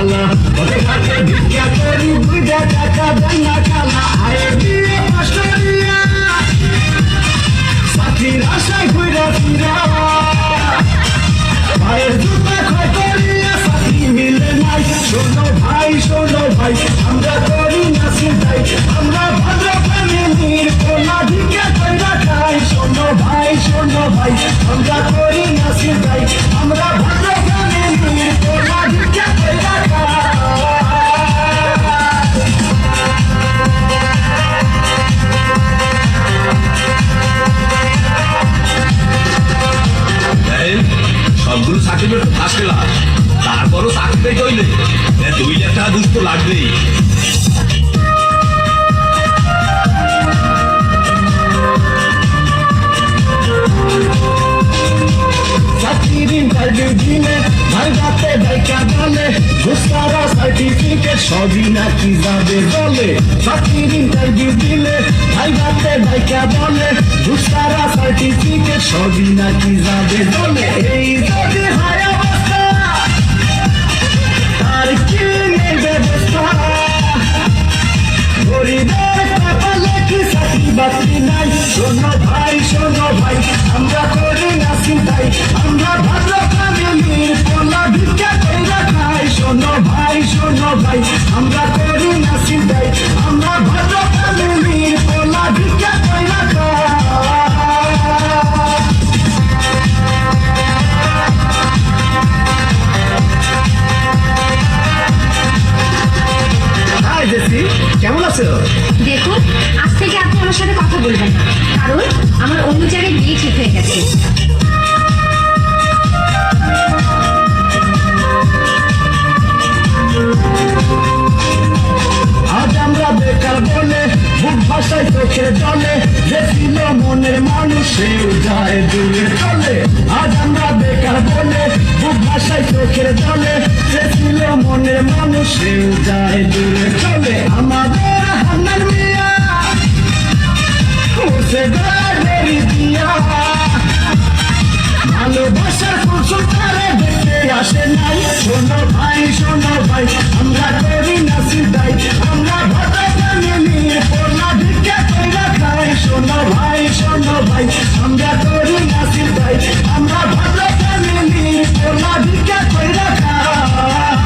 খালা পথে ঘাটে ভিক্ষা করি 2 টাকা দেন না খালা আয়ে দিয়ে কষ্ট দিয়া চাকরির আশায় ঘুরে ফিরা ভাইয়ের জুতা ক্ষয় করিয়া চাকরি মিলে নাই শোনো ভাই আমরা করি না চিন্তাই আমরা ভাদ্র ফ্যামিলির কোলা ভিক্ষা কইরা খাই শোনো ভাই আমরা করি না চিন্তাই আমরা ভাদ্র ফ্যামিলির কোলা ভিক্ষা কইরা খাই সবগুলো সার্টিফিকেট ফার্স্ট ক্লাস তারপরও চাকরি পেতে হইলে 2 লাখ টাকা দুষ্ট লাগবেই চাকরির ইন্টারভিউ দিলে ভাই রাতে ডাইকা বলে ঘুষতারা সার্টিফিকেট সবই নাকি যাবে বলে চাকরির ইন্টারভিউ দিলে ভাই রাতে ডাইকা বলে ঘুষতারা সার্টিফিকেট সবই নাকি যাবে বলে এই যদি হয় অবস্থা আর কি নেই ব্যবস্থা গরিবের কপালে কি চাকরি বাকরি নাই শোনো ভাই আমরা করি না চিন্তাই আমরা ভাদ্র ফ্যামিলির কোলা ভিক্ষা কইরা খাই শোনো ভাই আমরা করি না চিন্তাই আমরা ভাদ্র ফ্যামিলির কোলা ভিক্ষা কইরা খাই জেসি কেমন আছো? দেখুন আজ থেকে আপনি আমার সাথে কথা বলবেন না কারণ আমার অন্য জায়গায় বিয়ে ঠিক হয়ে গেছে আজ আমরা বেকার বলে বুক ভাষায় চোখে জলে যে ছিল মনের মানুষ সেও যায় দূরে চলে আজ আমরা বেকার বলে বুক ভাষায় চোখের জলে যে ছিল মনের মানুষ সেও যায় দূরে চলে আমাদের হান্নান মিয়া উঠে দেরি দিয়া ভালোবাসার কৌশল তারে দেখতে আসে নাই শোনো ভাই আমরা করি না চিন্তাই আমরা ভাদ্র ফ্যামিলির কোলা ভিক্ষা কইরা খাই শোনো ভাই আমরা করি না চিন্তাই আমরা ভাদ্র ফ্যামিলির কোলা ভিক্ষা কইরা খাই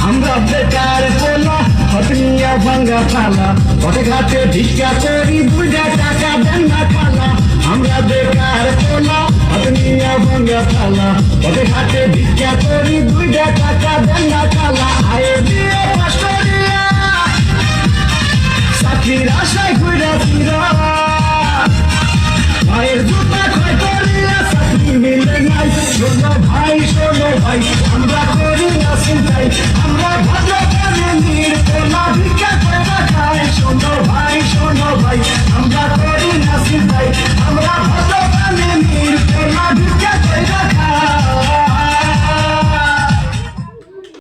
আমরা বেকার কোলা হতনিয়া ভাঙ্গা খালা পথে ঘাটে ভিক্ষা করি 2 টাকা দেন না খালা আমরা বেকার কোলা হতনিয়া ভাঙ্গা খালা পথে ঘাটে ভিক্ষা করি 2 টাকা দেন না খালা আয়ে দিয়ে কষ্ট দিয়া চাকরির আশায় ঘুরে ফিরা ভাইয়ের জুতা ক্ষয় করিয়া চাকরি মিলে নাই শোনো ভাই আমরা করি না চিন্তাই আমরা ভাদ্র ফ্যামিলির